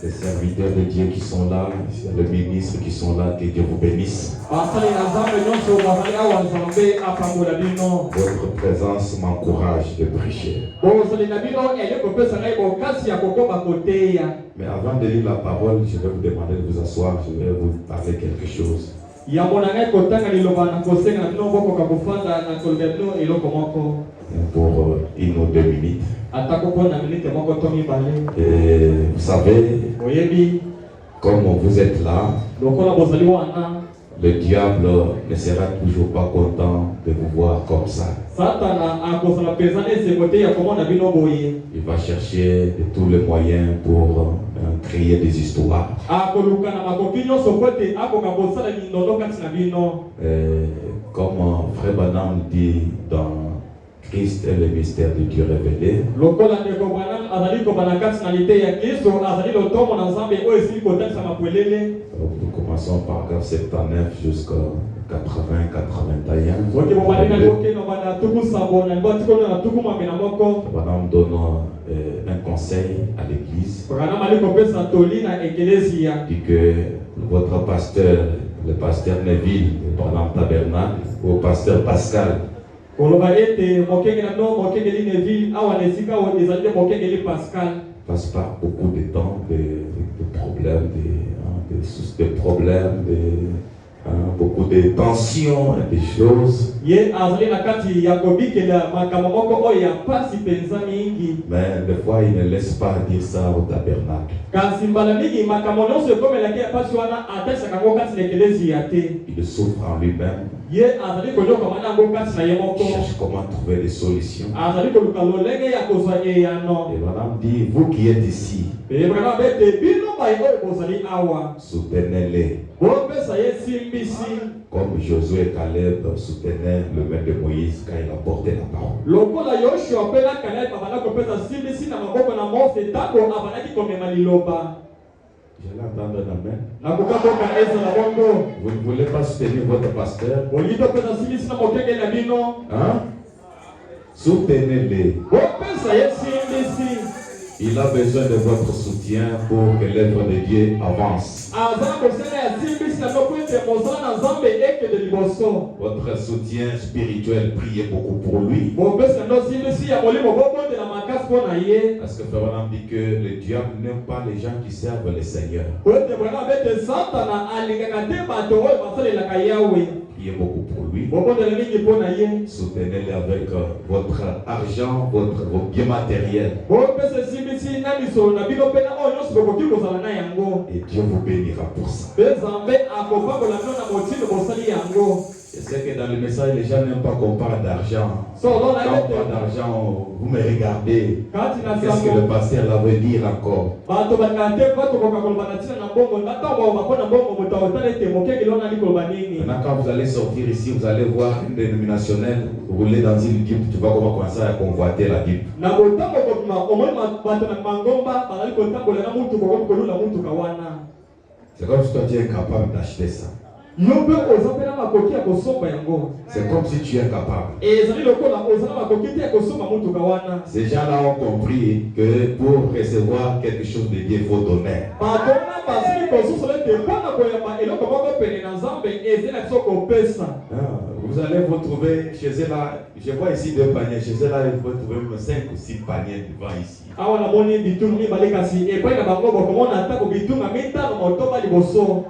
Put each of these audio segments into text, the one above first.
Les serviteurs de Dieu qui sont là, les ministres qui sont là, que Dieu vous bénisse. Votre présence m'encourage de prêcher. Mais avant de lire la parole, je vais vous demander de vous asseoir, je vais vous parler quelque chose. Pour 1 ou 2 minutes. Et vous savez, comme vous êtes là, le diable ne sera toujours pas content de vous voir comme ça. Il va chercher de tous les moyens pour créer des histoires. Comme Frère Branham dit dans Christ est le mystère de Dieu révélé. Nous commençons par 79 jusqu'à 80-81. Branham donne un conseil à l'église. Il dit que votre pasteur, le pasteur Neville, le Branham Tabernacle, ou le pasteur Pascal, passe par beaucoup de temps, de problèmes, de problèmes, beaucoup de tensions et des choses. Mais des fois, il ne laisse pas dire ça au tabernacle. Il souffre en lui-même. Il cherche comment trouver des solutions. Et Madame dit, vous qui êtes ici, soutenez-les. Comme Josué et Caleb soutenaient le maître de Moïse quand il a porté la parole. J'allais entendre un amen. Vous ne voulez pas soutenir votre pasteur? Hein? Soutenez-les. Il a besoin de votre soutien pour que l'œuvre de Dieu avance. Votre soutien spirituel, priez beaucoup pour lui. Parce que Frère Branham dit que le diable n'aime pas les gens qui servent le Seigneur. Priez beaucoup pour lui. Soutenez-le avec votre argent, vos biens matériels. Et Dieu vous bénira pour ça. Je sais que dans le message, les gens n'aiment pas qu'on parle d'argent. Quand on parle d'argent, vous me regardez. Qu'est-ce que le pasteur là veut dire encore? Maintenant, quand vous allez sortir ici, vous allez voir une dénominationnelle rouler dans une Jeep. Tu vas commencer à convoiter la Jeep. C'est comme si toi tu es incapable d'acheter ça. C'est comme si tu es incapable. Ces gens-là ont compris que pour recevoir quelque chose de Dieu, il faut donner. Vous allez vous trouver chez eux là, je vois ici 2 paniers, chez eux là, vous pouvez trouver 5 ou 6 paniers devant ici.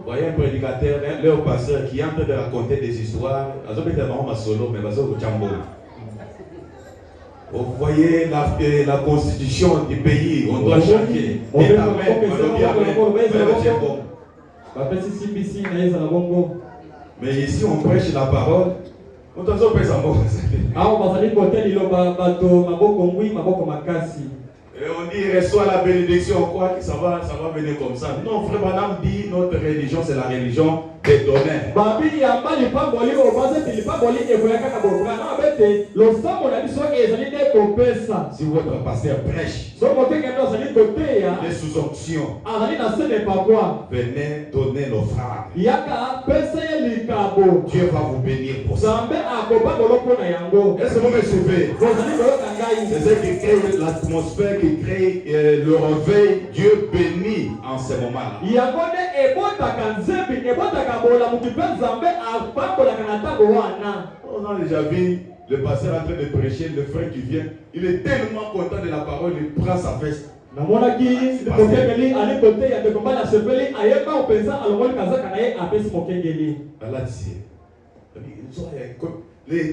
Voyez un prédicateur, leur pasteur qui est en train de raconter des histoires, vous voyez la constitution du pays, on doit changer. Mais ici on prêche la parole. Et on dit reçoit la bénédiction, on croit que ça va venir comme ça. Non, Frère Branham dit notre religion c'est la religion des donneurs. Si votre pasteur prêche, les sous-options. Venez donner l'offrande. Dieu va vous bénir pour ça. Est-ce que vous me suivez? C'est ce qui crée l'atmosphère, qui crée le réveil. Dieu bénit en ce moment-là. On a déjà vu le pasteur en train de prêcher, le frère qui vient. Il est tellement content de la parole, il prend sa veste. Là,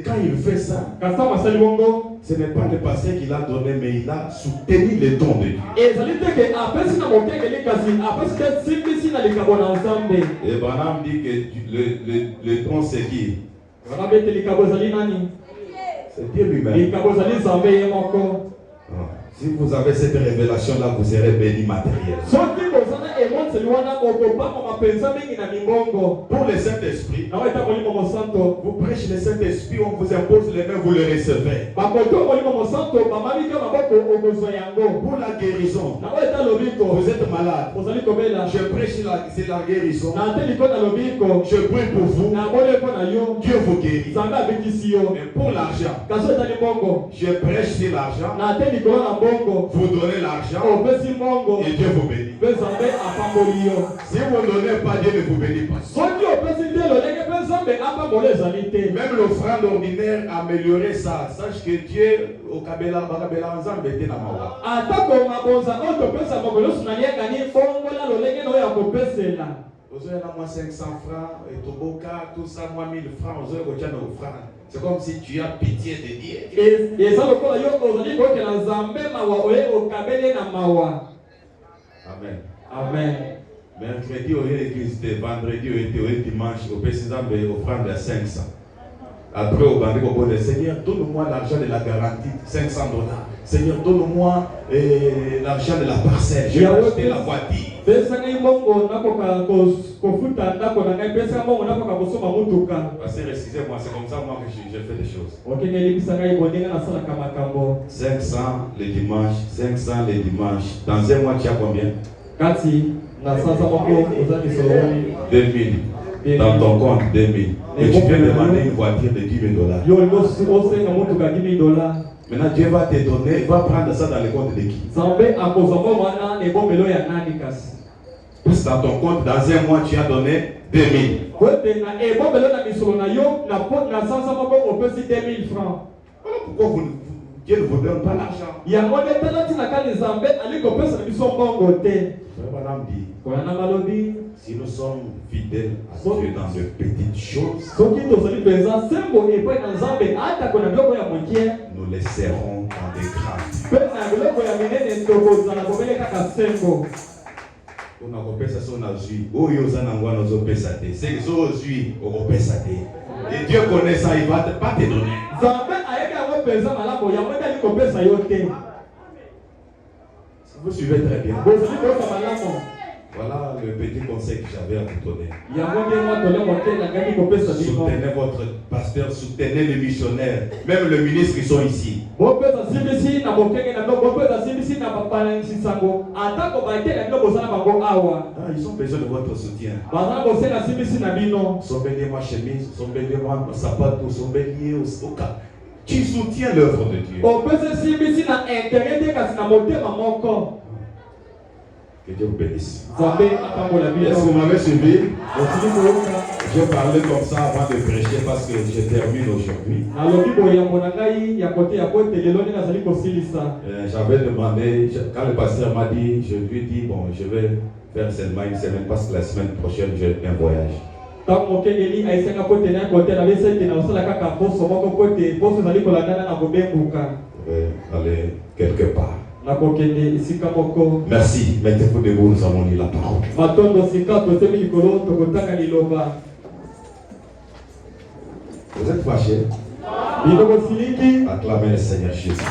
quand il fait ça, ce n'est pas le pasteur qui l'a donné, mais il a soutenu les dons de Dieu. Et Branham dit que le don c'est qui? C'est Dieu lui-même. Si vous avez cette révélation-là, vous serez béni matériellement. Pour le Saint-Esprit, vous prêchez le Saint-Esprit, on vous impose les mains, vous le recevez. Pour la guérison, vous êtes malade. Je prêche c'est la guérison. Je prie pour vous. Dieu vous guérit. Mais pour l'argent, je prêche sur l'argent. Vous donnez l'argent et Dieu vous bénit. Si vous ne donnez pas, Dieu ne vous bénit pas. Même l'offrande ordinaire, améliorer ça. Sache que Dieu, au Kabela, ensemble, était dans ma voix. Vous avez moi 500 francs, et Toboka, tout ça, moi 1000 francs, vous avez nos francs. C'est comme si tu as pitié de Dieu. Amen. Amen. Mercredi, au l'église, vendredi, au dimanche, au président de offrande à 500. Après, au bandit, au Seigneur, donne-moi l'argent de la garantie, $500. Seigneur, donne-moi l'argent de la parcelle. Je vais acheter la voiture. Pasteur, excusez-moi, c'est comme ça moi que je fais des choses. 500 les dimanches, 500 les dimanches. Dans un mois, tu as combien? 2000. Dans ton compte, 2000. Et tu viens demander une voiture de $10,000. Maintenant, Dieu va te donner, il va prendre ça dans le compte de qui? Parce que dans ton compte, dans un mois, tu as donné 2000. Voilà pourquoi Dieu ne vous donne pas l'argent. Si nous sommes fidèles à Dieu dans de petites choses, nous les serrons dans des grandes. On a repensé son azui. Oh, c'est que et Dieu connaît ça, il ne va pas te donner. Vous suivez très bien. Voilà le petit conseil que j'avais à vous donner. Soutenez votre pasteur, soutenez les missionnaires, même les ministres qui sont ici. Ils ont besoin de votre soutien. Sombez-moi chemise, sombez-moi sapato, sombez-moi au cas. Tu soutiens l'œuvre de Dieu. Que Dieu vous bénisse. Est-ce que vous m'avez suivi? Je parlais comme ça avant de prêcher parce que je termine aujourd'hui. J'avais demandé, quand le pasteur m'a dit, je lui ai dit, bon, je vais faire seulement une semaine parce que la semaine prochaine, j'ai un voyage. Aller quelque part. Merci. Mettez-vous debout, nous avons lu la parole. Vous êtes fâchés? Acclamez le Seigneur Jésus.